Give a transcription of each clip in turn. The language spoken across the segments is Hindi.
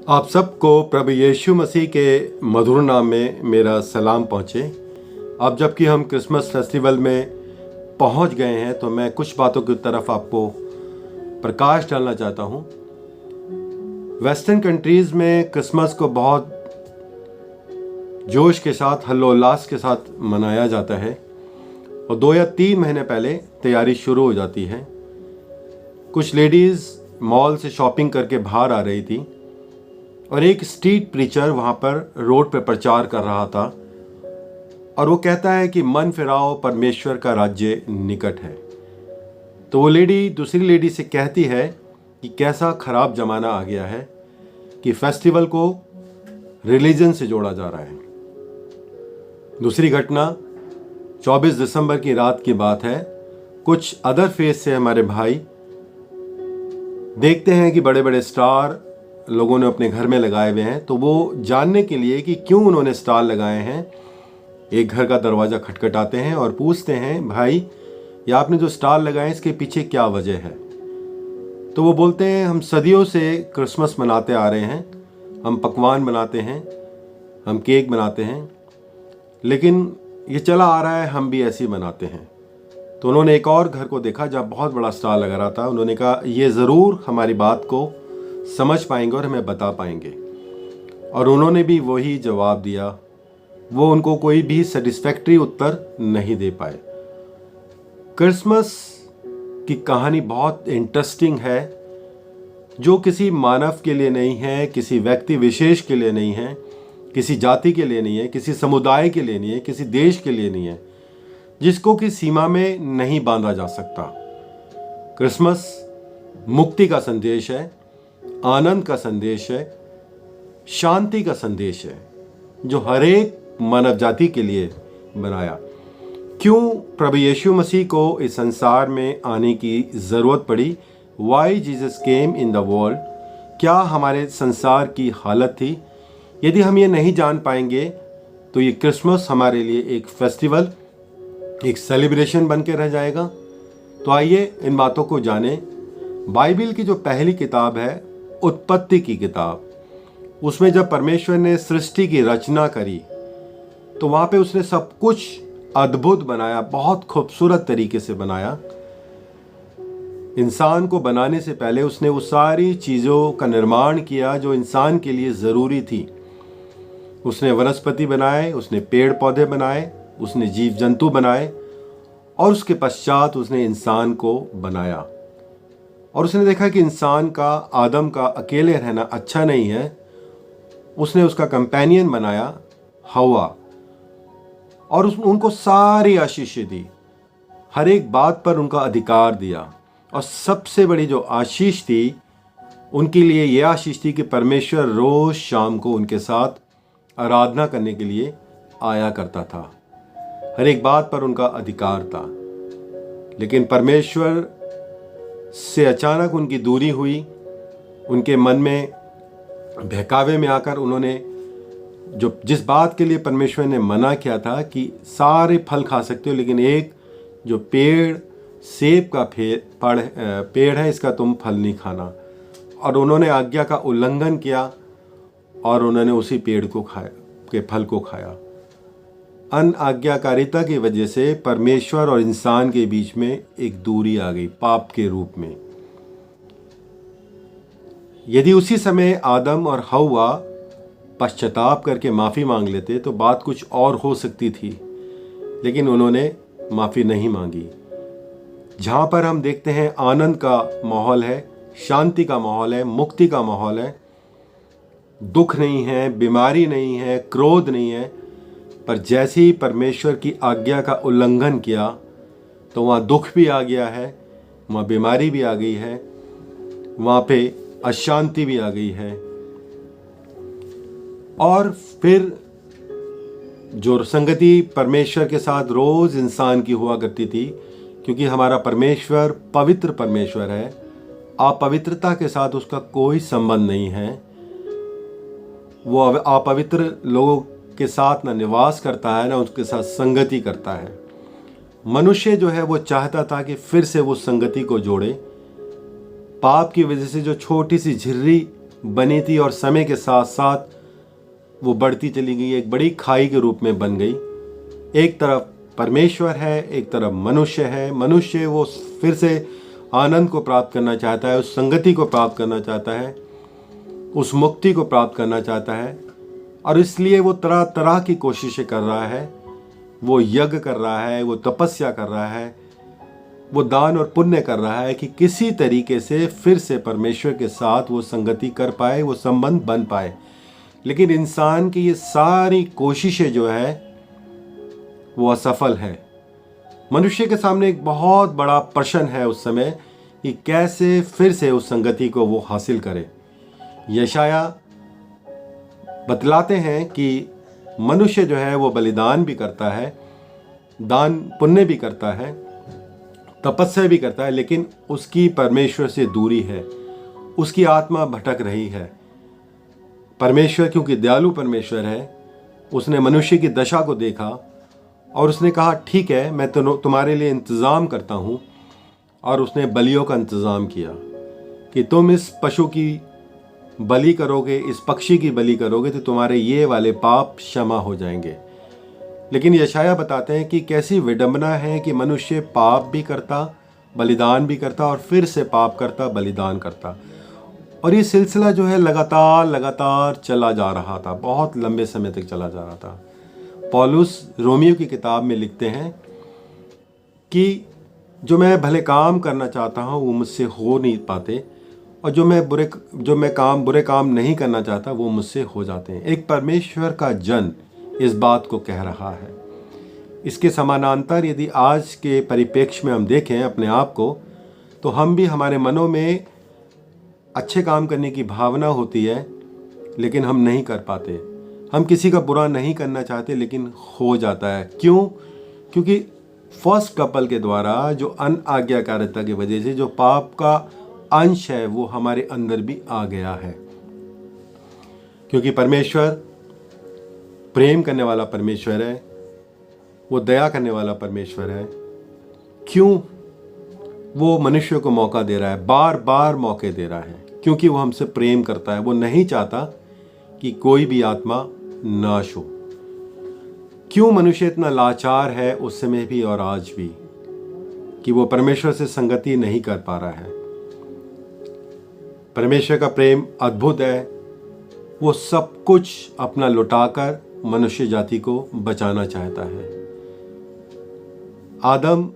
आप सबको प्रभु यीशु मसीह के मधुर नाम में मेरा सलाम पहुँचे। अब जबकि हम क्रिसमस फेस्टिवल में पहुँच गए हैं तो मैं कुछ बातों की तरफ आपको प्रकाश डालना चाहता हूँ। वेस्टर्न कंट्रीज़ में क्रिसमस को बहुत जोश के साथ हल्लोल्लास के साथ मनाया जाता है और 2 या 3 महीने पहले तैयारी शुरू हो जाती है। कुछ लेडीज़ मॉल से शॉपिंग करके बाहर आ रही थी और एक स्ट्रीट प्रीचर वहाँ पर रोड पर प्रचार कर रहा था और वो कहता है कि मन फिराओ, परमेश्वर का राज्य निकट है। तो वो लेडी दूसरी लेडी से कहती है कि कैसा ख़राब ज़माना आ गया है कि फेस्टिवल को रिलीजन से जोड़ा जा रहा है। दूसरी घटना 24 दिसंबर की रात की बात है। कुछ अदर फेस से हमारे भाई देखते हैं कि बड़े बड़े स्टार लोगों ने अपने घर में लगाए हुए हैं, तो वो जानने के लिए कि क्यों उन्होंने स्टार लगाए हैं एक घर का दरवाज़ा खटखटाते हैं और पूछते हैं, भाई ये आपने जो स्टार लगाए हैं इसके पीछे क्या वजह है? तो वो बोलते हैं, हम सदियों से क्रिसमस मनाते आ रहे हैं, हम पकवान बनाते हैं, हम केक बनाते हैं, लेकिन ये चला आ रहा है हम भी ऐसे ही बनाते हैं। तो उन्होंने एक और घर को देखा जहाँ बहुत बड़ा स्टार लगा रहा था। उन्होंने कहा ये ज़रूर हमारी बात को समझ पाएंगे और हमें बता पाएंगे, और उन्होंने भी वही जवाब दिया। वो उनको कोई भी सेटिस्फैक्ट्री उत्तर नहीं दे पाए। क्रिसमस की कहानी बहुत इंटरेस्टिंग है, जो किसी मानव के लिए नहीं है, किसी व्यक्ति विशेष के लिए नहीं है, किसी जाति के लिए नहीं है, किसी समुदाय के लिए नहीं है, किसी देश के लिए नहीं है, जिसको कि सीमा में नहीं बांधा जा सकता। क्रिसमस मुक्ति का संदेश है, आनंद का संदेश है, शांति का संदेश है, जो हर एक मानव जाति के लिए बनाया। क्यों प्रभु यीशु मसीह को इस संसार में आने की ज़रूरत पड़ी? Why Jesus came in the world? क्या हमारे संसार की हालत थी? यदि हम ये नहीं जान पाएंगे तो ये क्रिसमस हमारे लिए एक फेस्टिवल, एक सेलिब्रेशन बन के रह जाएगा। तो आइए इन बातों को जानें। बाइबल की जो पहली किताब है, उत्पत्ति की किताब, उसमें जब परमेश्वर ने सृष्टि की रचना करी तो वहाँ पे उसने सब कुछ अद्भुत बनाया, बहुत खूबसूरत तरीके से बनाया। इंसान को बनाने से पहले उसने वो सारी चीज़ों का निर्माण किया जो इंसान के लिए ज़रूरी थी। उसने वनस्पति बनाए, उसने पेड़ पौधे बनाए, उसने जीव जंतु बनाए, और उसके पश्चात उसने इंसान को बनाया। और उसने देखा कि इंसान का, आदम का अकेले रहना अच्छा नहीं है। उसने उसका कंपेनियन बनाया, हवा, और उनको सारी आशीषें दी, हर एक बात पर उनका अधिकार दिया। और सबसे बड़ी जो आशीष थी उनके लिए यह आशीष थी कि परमेश्वर रोज़ शाम को उनके साथ आराधना करने के लिए आया करता था। हर एक बात पर उनका अधिकार था। लेकिन परमेश्वर से अचानक उनकी दूरी हुई। उनके मन में बहकावे में आकर उन्होंने जिस बात के लिए परमेश्वर ने मना किया था कि सारे फल खा सकते हो, लेकिन एक जो पेड़, सेब का पेड़ है, इसका तुम फल नहीं खाना, और उन्होंने आज्ञा का उल्लंघन किया और उन्होंने उसी पेड़ को खाया, के फल को खाया। अनाज्ञाकारिता की वजह से परमेश्वर और इंसान के बीच में एक दूरी आ गई, पाप के रूप में। यदि उसी समय आदम और हव्वा पश्चाताप करके माफ़ी मांग लेते तो बात कुछ और हो सकती थी, लेकिन उन्होंने माफ़ी नहीं मांगी। जहाँ पर हम देखते हैं आनंद का माहौल है, शांति का माहौल है, मुक्ति का माहौल है, दुख नहीं है, बीमारी नहीं है, क्रोध नहीं है, पर जैसे ही परमेश्वर की आज्ञा का उल्लंघन किया तो वहाँ दुख भी आ गया है, वहाँ बीमारी भी आ गई है, वहाँ पे अशांति भी आ गई है। और फिर जो संगति परमेश्वर के साथ रोज़ इंसान की हुआ करती थी, क्योंकि हमारा परमेश्वर पवित्र परमेश्वर है, अपवित्रता के साथ उसका कोई संबंध नहीं है। वो अपवित्र लोगों के साथ ना निवास करता है, ना उसके साथ संगति करता है। मनुष्य जो है वो चाहता था कि फिर से वो संगति को जोड़े। पाप की वजह से जो छोटी सी झिर्री बनी थी और समय के साथ साथ वो बढ़ती चली गई, एक बड़ी खाई के रूप में बन गई। एक तरफ परमेश्वर है, एक तरफ मनुष्य है। मनुष्य वो फिर से आनंद को प्राप्त करना चाहता है, उस संगति को प्राप्त करना चाहता है, उस मुक्ति को प्राप्त करना चाहता है, और इसलिए वो तरह तरह की कोशिशें कर रहा है। वो यज्ञ कर रहा है, वो तपस्या कर रहा है, वो दान और पुण्य कर रहा है कि किसी तरीके से फिर से परमेश्वर के साथ वो संगति कर पाए, वो संबंध बन पाए। लेकिन इंसान की ये सारी कोशिशें जो है वो असफल है। मनुष्य के सामने एक बहुत बड़ा प्रश्न है उस समय कि कैसे फिर से उस संगति को वो हासिल करे। यशाया बतलाते हैं कि मनुष्य जो है वो बलिदान भी करता है, दान पुण्य भी करता है, तपस्या भी करता है, लेकिन उसकी परमेश्वर से दूरी है, उसकी आत्मा भटक रही है। परमेश्वर क्योंकि दयालु परमेश्वर है, उसने मनुष्य की दशा को देखा और उसने कहा ठीक है, मैं तुम्हारे लिए इंतज़ाम करता हूँ। और उसने बलियों का इंतज़ाम किया कि तुम इस पशु की बलि करोगे, इस पक्षी की बलि करोगे तो तुम्हारे ये वाले पाप क्षमा हो जाएंगे। लेकिन यशाया बताते हैं कि कैसी विडंबना है कि मनुष्य पाप भी करता, बलिदान भी करता, और फिर से पाप करता, बलिदान करता। और ये सिलसिला जो है लगातार चला जा रहा था, बहुत लंबे समय तक चला जा रहा था। पौलुस रोमियो की किताब में लिखते हैं कि जो मैं भले काम करना चाहता हूँ वो मुझसे हो नहीं पाते, और जो मैं बुरे काम नहीं करना चाहता वो मुझसे हो जाते हैं। एक परमेश्वर का जन इस बात को कह रहा है। इसके समानांतर यदि आज के परिप्रेक्ष्य में हम देखें अपने आप को, तो हम भी, हमारे मनों में अच्छे काम करने की भावना होती है लेकिन हम नहीं कर पाते। हम किसी का बुरा नहीं करना चाहते लेकिन हो जाता है। क्यों? क्योंकि फर्स्ट कपल के द्वारा जो अनआज्ञाकारिता की वजह से जो पाप का अंश है वो हमारे अंदर भी आ गया है। क्योंकि परमेश्वर प्रेम करने वाला परमेश्वर है, वो दया करने वाला परमेश्वर है। क्यों वो मनुष्य को मौका दे रहा है, बार बार मौके दे रहा है? क्योंकि वो हमसे प्रेम करता है। वो नहीं चाहता कि कोई भी आत्मा नाश हो। क्यों मनुष्य इतना लाचार है उस समय भी और आज भी, कि वो परमेश्वर से संगति नहीं कर पा रहा है। परमेश्वर का प्रेम अद्भुत है। वो सब कुछ अपना लुटाकर मनुष्य जाति को बचाना चाहता है। आदम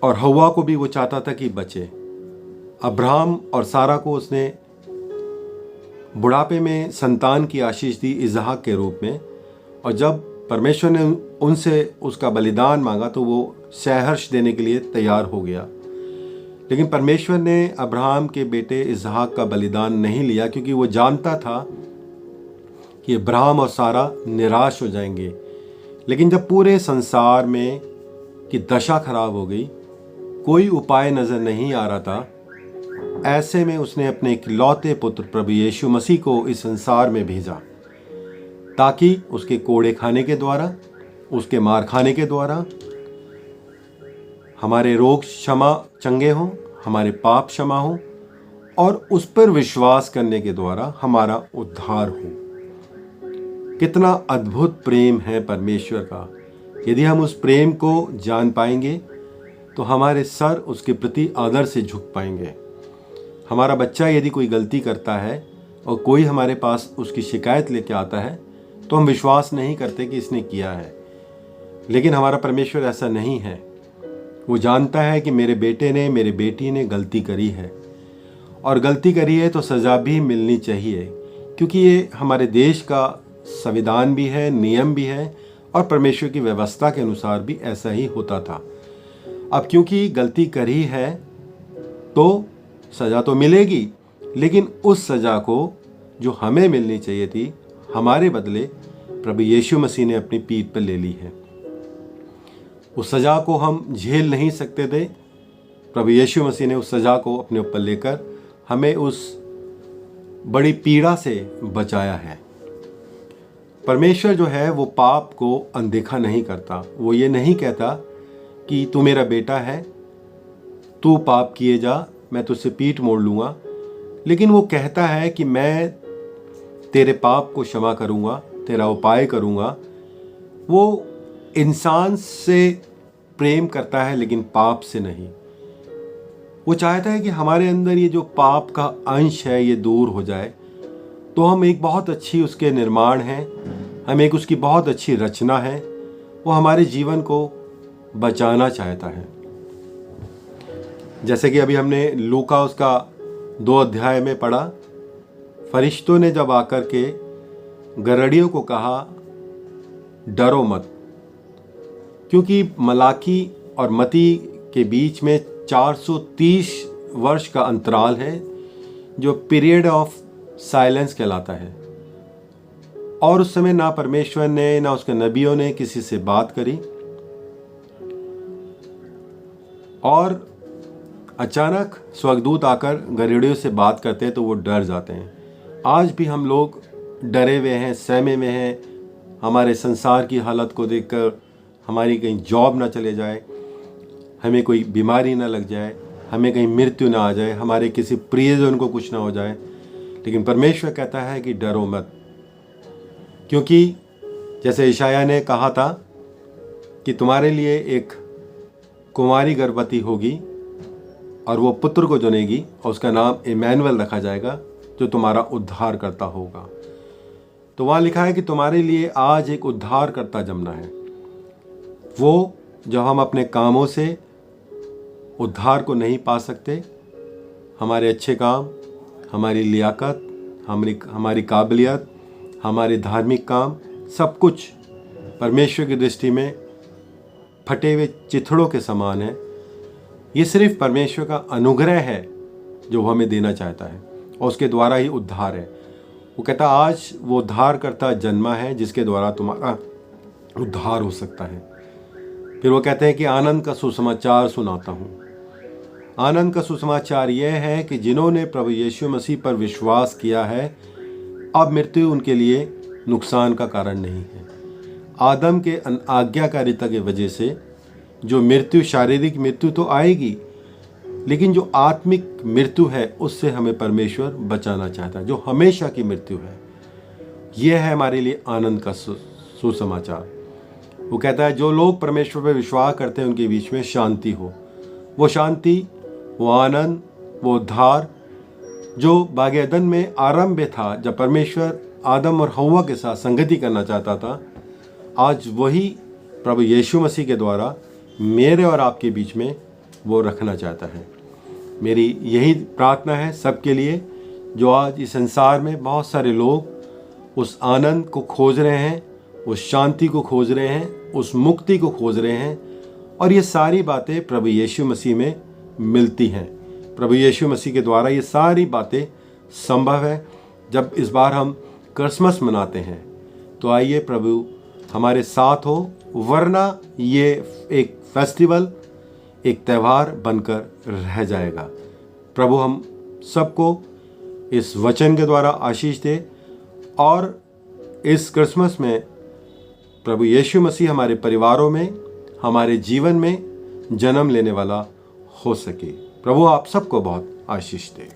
और हव्वा को भी वो चाहता था कि बचे। अब्राहम और सारा को उसने बुढ़ापे में संतान की आशीष दी इसहाक के रूप में, और जब परमेश्वर ने उनसे उसका बलिदान मांगा तो वो सहर्ष देने के लिए तैयार हो गया। लेकिन परमेश्वर ने अब्राहम के बेटे इसहाक का बलिदान नहीं लिया, क्योंकि वो जानता था कि अब्राहम और सारा निराश हो जाएंगे। लेकिन जब पूरे संसार में की दशा खराब हो गई, कोई उपाय नज़र नहीं आ रहा था, ऐसे में उसने अपने इकलौते पुत्र प्रभु यीशु मसीह को इस संसार में भेजा, ताकि उसके कोड़े खाने के द्वारा, उसके मार खाने के द्वारा हमारे रोग चंगे हों, हमारे पाप क्षमा हों, और उस पर विश्वास करने के द्वारा हमारा उद्धार हो। कितना अद्भुत प्रेम है परमेश्वर का। यदि हम उस प्रेम को जान पाएंगे तो हमारे सर उसके प्रति आदर से झुक पाएंगे। हमारा बच्चा यदि कोई गलती करता है और कोई हमारे पास उसकी शिकायत लेके आता है तो हम विश्वास नहीं करते कि इसने किया है। लेकिन हमारा परमेश्वर ऐसा नहीं है। वो जानता है कि मेरे बेटे ने, मेरी बेटी ने गलती करी है, और गलती करी है तो सज़ा भी मिलनी चाहिए, क्योंकि ये हमारे देश का संविधान भी है, नियम भी है, और परमेश्वर की व्यवस्था के अनुसार भी ऐसा ही होता था। अब क्योंकि गलती करी है तो सज़ा तो मिलेगी, लेकिन उस सज़ा को जो हमें मिलनी चाहिए थी, हमारे बदले प्रभु यीशु मसीह ने अपनी पीठ पर ले ली है। उस सज़ा को हम झेल नहीं सकते थे। प्रभु यीशु मसीह ने उस सज़ा को अपने ऊपर लेकर हमें उस बड़ी पीड़ा से बचाया है। परमेश्वर जो है वो पाप को अनदेखा नहीं करता। वो ये नहीं कहता कि तू मेरा बेटा है, तू पाप किए जा, मैं तुझसे पीठ मोड़ लूँगा, लेकिन वो कहता है कि मैं तेरे पाप को क्षमा करूँगा, तेरा उपाय करूँगा। वो इंसान से प्रेम करता है लेकिन पाप से नहीं। वो चाहता है कि हमारे अंदर ये जो पाप का अंश है ये दूर हो जाए। तो हम एक बहुत अच्छी उसके निर्माण हैं, हम एक उसकी बहुत अच्छी रचना है। वो हमारे जीवन को बचाना चाहता है। जैसे कि अभी हमने लूका उसका 2 अध्याय में पढ़ा, फरिश्तों ने जब आकर के गरड़ियों को कहा डरो मत, क्योंकि मलाकी और मती के बीच में 430 वर्ष का अंतराल है जो पीरियड ऑफ साइलेंस कहलाता है। और उस समय ना परमेश्वर ने ना उसके नबियों ने किसी से बात करी, और अचानक स्वर्गदूत आकर गरुड़ियों से बात करते हैं तो वो डर जाते हैं। आज भी हम लोग डरे हुए हैं, सहमे में हैं। हमारे संसार की हालत को देखकर हमारी कहीं जॉब ना चले जाए, हमें कोई बीमारी ना लग जाए, हमें कहीं मृत्यु ना आ जाए, हमारे किसी प्रियजन को कुछ ना हो जाए। लेकिन परमेश्वर कहता है कि डरो मत, क्योंकि जैसे यशायाह ने कहा था कि तुम्हारे लिए एक कुमारी गर्भवती होगी और वो पुत्र को जनेगी और उसका नाम इमैनुअल रखा जाएगा, जो तुम्हारा उद्धार करता होगा। तो वहाँ लिखा है कि तुम्हारे लिए आज एक उद्धार करता जमना है। वो जब हम अपने कामों से उद्धार को नहीं पा सकते, हमारे अच्छे काम, हमारी लियाकत, हमारी काबिलियत, हमारे धार्मिक काम, सब कुछ परमेश्वर की दृष्टि में फटे हुए चिथड़ों के समान है। ये सिर्फ परमेश्वर का अनुग्रह है जो वो हमें देना चाहता है, और उसके द्वारा ही उद्धार है। वो कहता आज वो उद्धार करता जन्मा है जिसके द्वारा तुम्हारा उद्धार हो सकता है। फिर वो कहते हैं कि आनंद का सुसमाचार सुनाता हूँ। आनंद का सुसमाचार यह है कि जिन्होंने प्रभु यीशु मसीह पर विश्वास किया है, अब मृत्यु उनके लिए नुकसान का कारण नहीं है। आदम के आज्ञाकारिता की वजह से जो मृत्यु, शारीरिक मृत्यु तो आएगी, लेकिन जो आत्मिक मृत्यु है उससे हमें परमेश्वर बचाना चाहता है, जो हमेशा की मृत्यु है। यह है हमारे लिए आनंद का सुसमाचार। वो कहता है जो लोग परमेश्वर पर विश्वास करते हैं उनके बीच में शांति हो। वो शांति, वो आनंद, वो उद्धार जो बाग एदन में आरंभ था, जब परमेश्वर आदम और हव्वा के साथ संगति करना चाहता था, आज वही प्रभु यीशु मसीह के द्वारा मेरे और आपके बीच में वो रखना चाहता है। मेरी यही प्रार्थना है सबके लिए, जो आज इस संसार में बहुत सारे लोग उस आनंद को खोज रहे हैं, उस शांति को खोज रहे हैं, उस मुक्ति को खोज रहे हैं, और ये सारी बातें प्रभु यीशु मसीह में मिलती हैं। प्रभु यीशु मसीह के द्वारा ये सारी बातें संभव है। जब इस बार हम क्रिसमस मनाते हैं तो आइए प्रभु हमारे साथ हो, वरना ये एक फेस्टिवल, एक त्यौहार बनकर रह जाएगा। प्रभु हम सबको इस वचन के द्वारा आशीष दे, और इस क्रिसमस में प्रभु यीशु मसीह हमारे परिवारों में, हमारे जीवन में जन्म लेने वाला हो सके। प्रभु आप सबको बहुत आशीष दे।